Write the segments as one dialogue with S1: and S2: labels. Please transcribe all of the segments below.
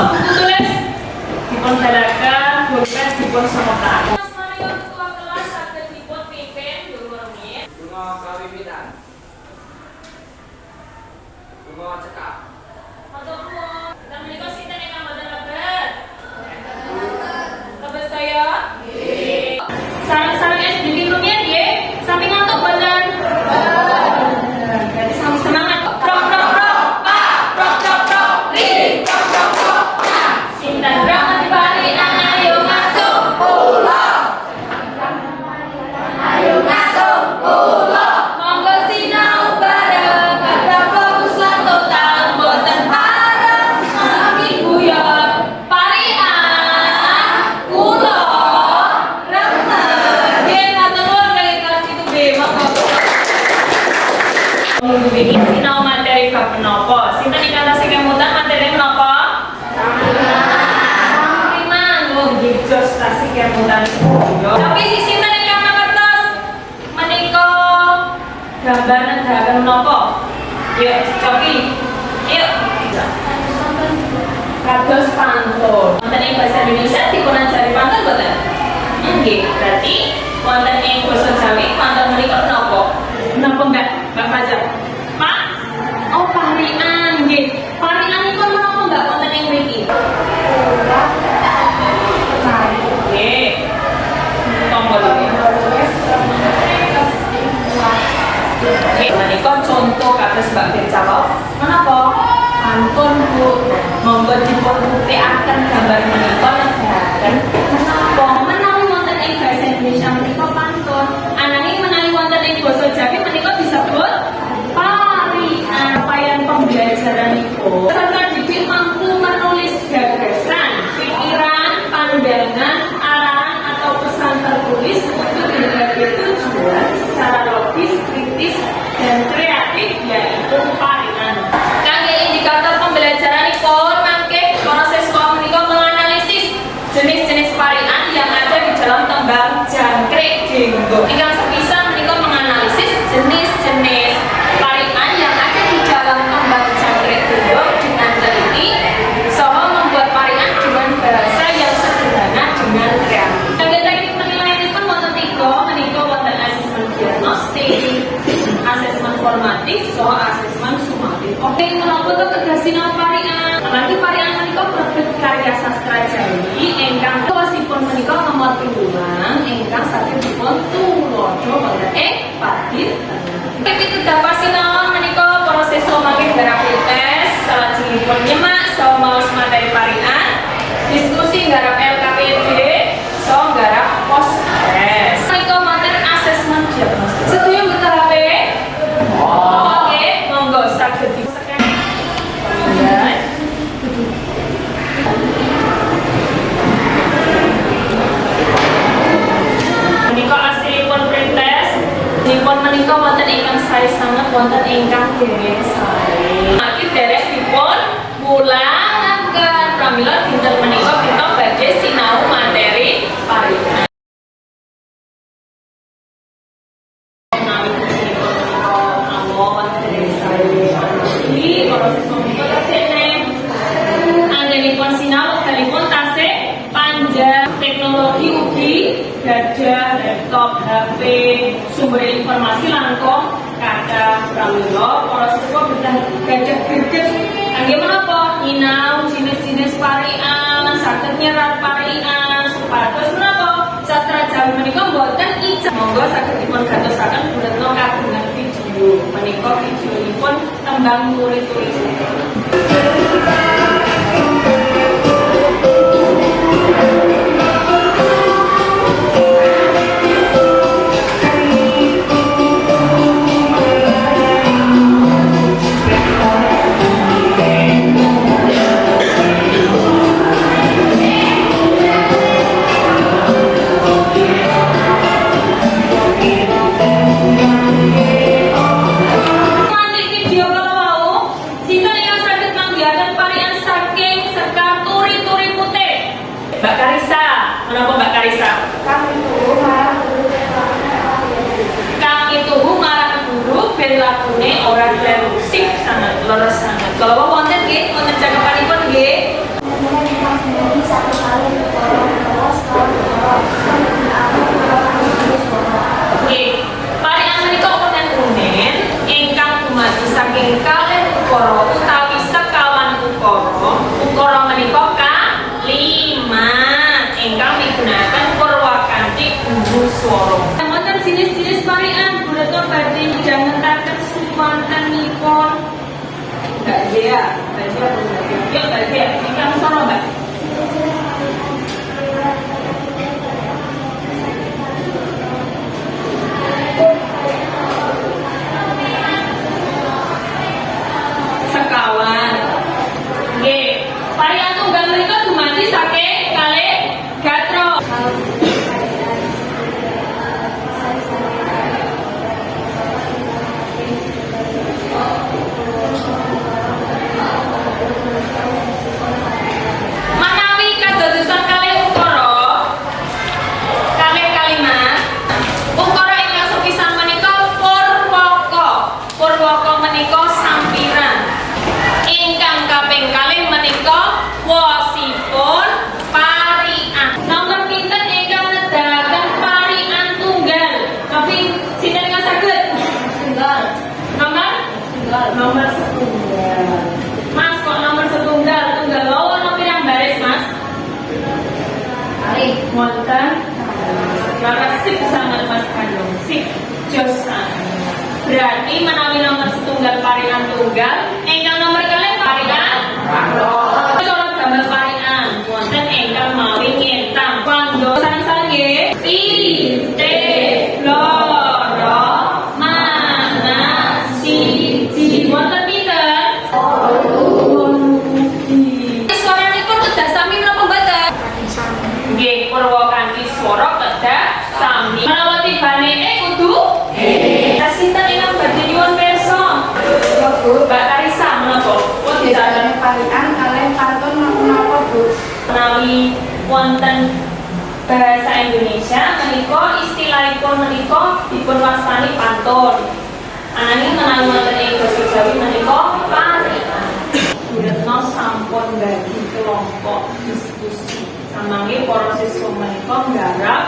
S1: buku tulis dipun galakan, pulpen dipun semotaan. Mas Mario ketua kelas saged dipun pimpin durung-durungin.
S2: Bunga kawiwitan. Bunga cekap.
S1: Matur nuwun. Dan menika sinten ingkang boten lebet? Lebet saya? Nggih. Sareng-sareng SDG rumiyin nggih. Sami ngantuk boten? Jadi sami semangat. Prok prok prok. Pa, prok prok prok. Ri, prok prok prok. Nah, sinten berangkat dibalik nang ayo ngatung pulau. Ayo ngatung pulau. Monggo sinau bareng kata fokus lan total boten pareng sami guyon parian kula remen nggih matur nuwun kali kelas 7B monggo minggu ini sinau materi bab menapa sinten ingkang tasih kemutan materi menapa sangriman nggih jos tasih kemutan tapi si sinten ingkang mangertos menika gambar negara menapa? Yuk, coki. Yuk. Kados pantun. Wonten ing basa Indonesia dipunajari pantun boten? Nggih, berarti wonten ing basa Jawi pantun menika menapa? Menapa Mbak? Mbak Fajar. Pak? Oh, parian nggih. Parian niku menapa Mbak wonten ing mriki? Nggih. Tombol iki. Menika contoh kados Mbak Fircawa. Menapa? Pantun Bu. Monggo dipun buktekaken gambar menika negaraken menapa? Menawi wonten ing basa Indonesia menika pantun, ananging menawi wonten ing basa Jawi menika disebut parian. Payan pembelajaranipun peserta didik mampu menulis gagasan, pikiran, pandangan, arahan atau pesan tertulis untuk berbagai tujuan secara logis, kritis, dan kreatif yaitu parian. Kangge indikator pembelajaranipun mangke para siswa menika menganalisis jenis-jenis parian yang ada di dalam tembang jangkrik denggo. Ingkang sepisan menika menganalisis jenis-jenis parian yang ada di dalam tembang jangkrik denggo dengan teliti saha membuat parian dengan bahasa yang sederhana dengan kreatif. Kangge teknik penilaianipun wonten 3 menika wonten asesmen diagnostik, asesmen formatif, saha asesmen sumatif. Oke, menapa to tegas sinau parian? Lagi parian menika produk karya sastra Jawi ingkang tuasipun menika nomor 2 ingkang saged dipun tulodo wonten ing Padil. Pitedapan sinau menika para siswa mangke garap tes, salajengipun nyemak saha maos materi parian, diskusi garap LKPD, saha garap post tes. Menika materi asesmen diagnostik. Setuju betul HP? Oke, monggo saged disekan. Menika aslinipun pretest, dipun menika wonten ingkang sae sanget wonten ingkang dereng sae. Maki dereng dipun mulangaken pramila dinten menika kita badhe sinau materi parian. Teknologi ugi gadah laptop, HP, sumber informasi langkung kathah pramila para siswa gadah greget kangge menapa nyinau jenis-jenis parian, saged nyerat parian supados menapa sastra Jawi menika boten ijab. Monggo saged dipun gatosaken bunetna kagungan video. Menika videonipun tembang murid-murid. Mbak Karisa swara. Wonten jenis-jenis parian Buratno badhe midhangetaken suwantenipun. Mbak Zia, yuk Mbak Zia, ingkang swara Mbak. Sekawan. Nggih, parian tunggal menika dumadi saking kalih gatra. Manawi kadodosan kalih ukara, kalih kalimat, ukara ingkang sepisan menika purwaka. Purwaka menika sampiran. Ingkang kaping kalih menika wasipun parian. Nomor pinten ingkang nedahaken parian tunggal? Tapi sinten ingkang saged? Tunggal. Nomor setunggal. Mas kok nomor setunggal? Tunggal wau ana pirang baris, Mas? Ari, wonten. Laras sip sangat Mas Kandung. Sip josan. Berarti menawi nomor setunggal parian tunggal, ingkang nomor kalih parian sorot gambar parian wonten ingkang mawi ngentang pando sang-sang nggih pite loro mana siji wonten pinten swaranipun kedah sami menapa mboten nggih purwa kanthi swara kedah sami menawa tibane kudu sinten ingkang badhe nyuwun pirsa Mbak Karisa menapa
S3: Biasanya parian kalian pantun menapa Bu?
S1: menawi wonten bahasa Indonesia menika istilahipun menika dipunwastani pantun. Ananging menawi wonten ing basa Jawi menika parian. Buratno sampun bagi kelompok diskusi. Samangke para siswa menika nggarap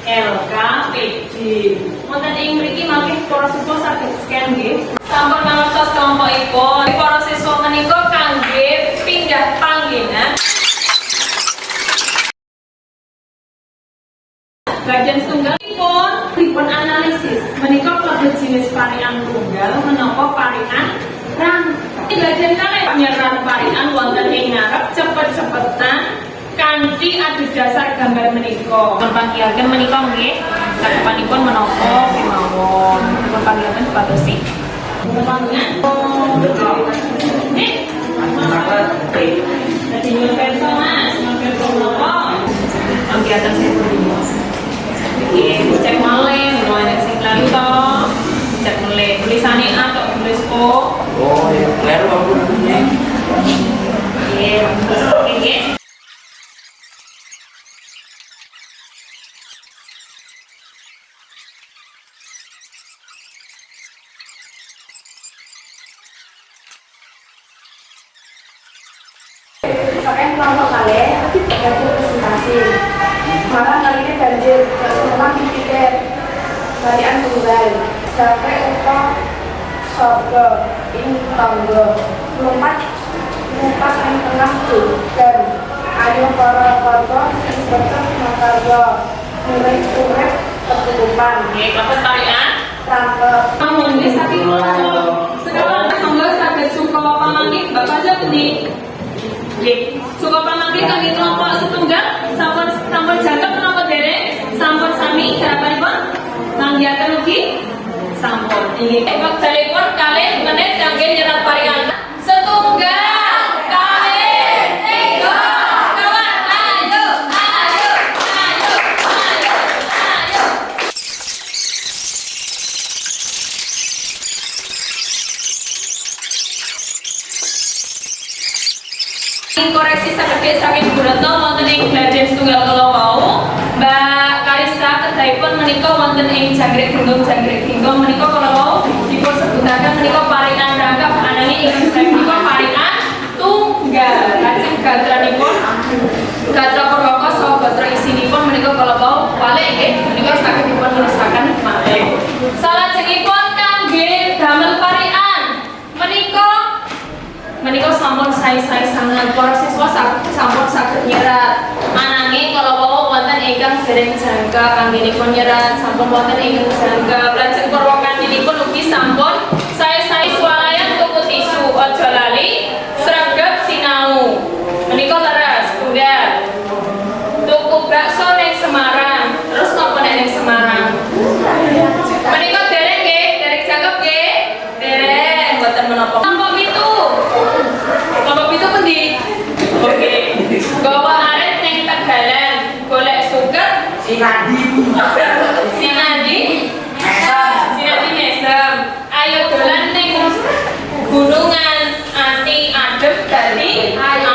S1: LKPD. Wonten ing mriki mangke para siswa saged scan nggih. Sampun mangertos kelompokipun. Para siswa menika kangge pindah panggenan. Bagian tunggalipun dipun analisis. Menika kalebet jenis parian tunggal menapa parian rangka. Bagian kalih penyeran parian wonten ing ngarep cepet-cepetan kanthi adhedhasar gambar menika. Panggihaken menika nggih cakepanipun menapa kemawon. Dipun panggihaken sepatosi. Panggihan. Nih. Jadi nyuwun pirsa Mas, nyuwun pirsa menapa? Panggihaken sepuluh. Iki cek malih menawa sing lalu to. Cek malih tulisane A tok tulis O.
S2: Oh, ya, kleru aku namanya.
S1: Nggih, nggih.
S3: Misalkan kelompok kalian berarti presentasi. Maka kali ini banjir rumah dipikir parian tunggal. Sampai upah sogo ing tangga. Lompat ing tengah dan ayo para warga sing beter makarya urip kecukupan.
S1: Nggih, kapet parian.
S3: Tangkep
S1: Mangke saking sekarang monggo saged suka pamangkin Bapak Jati. Nggih, suka pamangkin kangge kelompok setunggal sampun jangkep menapa dereng? Sampun sami garapanipun? Manggihaken ugi sampun. Inggih, wektalipun kalih menit kangge nyerat parian. Setunggal kalih tiga kawan ayo. Koreksi saged saking Buratno wonten ing Gladen setunggal kala wau. Mbak Karisa kedahipun menika wonten ing Jangkrik Gendong menika kala wau dipun sebutaken menika parian rangkap ananging ingkang sedaya menika parian tunggal. Lajeng gatranipun gatra Purwaka saha gatra isinipun menika kala wau walik nggih menika saged dipun tulisaken malih. Salajengipun kangge damel parian menika sampun sae-sae sanget para siswa sampun saged nyerat ananging kala wau wonten ingkang dereng jangka anggenipun nyerat sampun wonten ingkang jangka lajeng purwakantinipun ugi sampun sae-sae swalayan tuku tisu aja lali sregep sinau menika leres tunggal tuku bakso ning Semarang terus napa ning Semarang menika dereng nggih dereng jangkep nggih dereng mboten menapa kelompok pitu pundi oke gawa arit ning Tegalan golek suket Sinadi mesem ayo dolan ning gunungan anti adem dadi ayo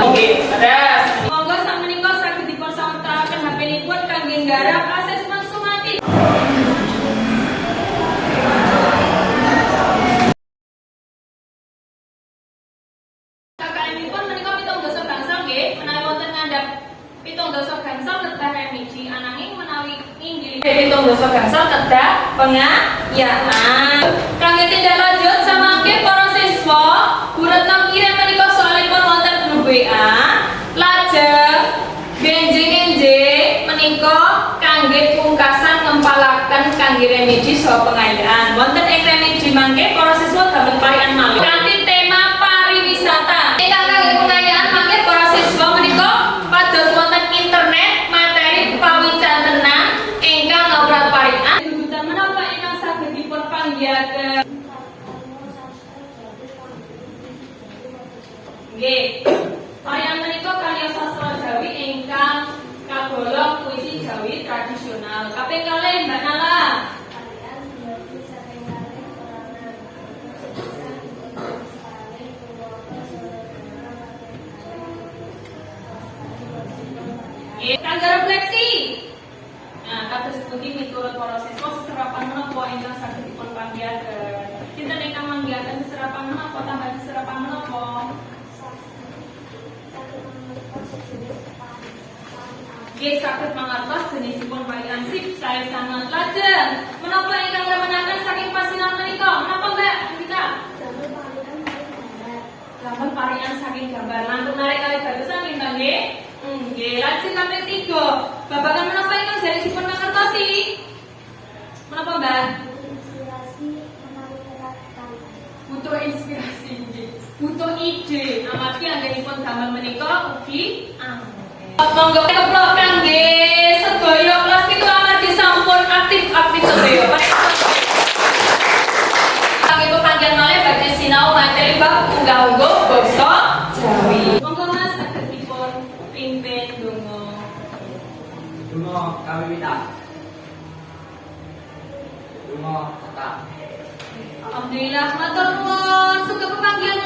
S1: oke terus monggo sakmenika saged dipun sawetaraken HP-nipun kangge nggarap asesmen sumati kakakipun menika 17 gangsal nggih menawi wonten ngandhap 17 gangsal kedah remiji ananging menawi inggih 17 gangsal kedah pengayaan kangge tindak lanjut samangke para siswa Bu Retno kirim menika soalipun wonten grup WA lajeng benjing-enjing menika kangge pungkasan ngempalaken kangge remiji saha pengayaan wonten ing remiji mangke para siswa damel parian malih kanthi tema pariwisata ingkang kangge pengayaan mangke para siswa menika pados wonten internet materi pawicantenan ingkang ngawrat parian dudutan menapa ingkang saged dipun panggihaken nggih parian menika karya sastra Jawi ingkang kagolong puisi Jawi tradisional kaping kalih Mbak Nala kangge refleksi. Nah, kados pundi miturut para siswa seserapan menapa ingkang saged dipun panggihaken. Sinten ingkang manggihaken seserapan menapa tambah seserapan menapa? Nggih saged mangertos jenisipun parian sip saya sangat lajeng. Menapa ingkang remenaken saking pasinan menika? Menapa Mbak? Kita gambar parian saking gambar langkung narik kali bagusan nggih. Nggih, lajeng kaping 3. Babagan menapa ingkang jaripun mangertosi? Menapa, Mbak? Butuh inspirasi nggih. Butuh ide. Amargi anggenipun damel menika ugi monggo keplok kangge sedaya kelas itu amargi sampun aktif-aktif sedaya. Kangge pepanggihan malih badhe sinau materi bab unggah-ungguh basa Jawi. Monggo Mas saged dipun pimpin donga.
S2: Donga kawiwitan. Donga tetap.
S1: Alhamdulillah matur nuwun. Sugeng pepanggihan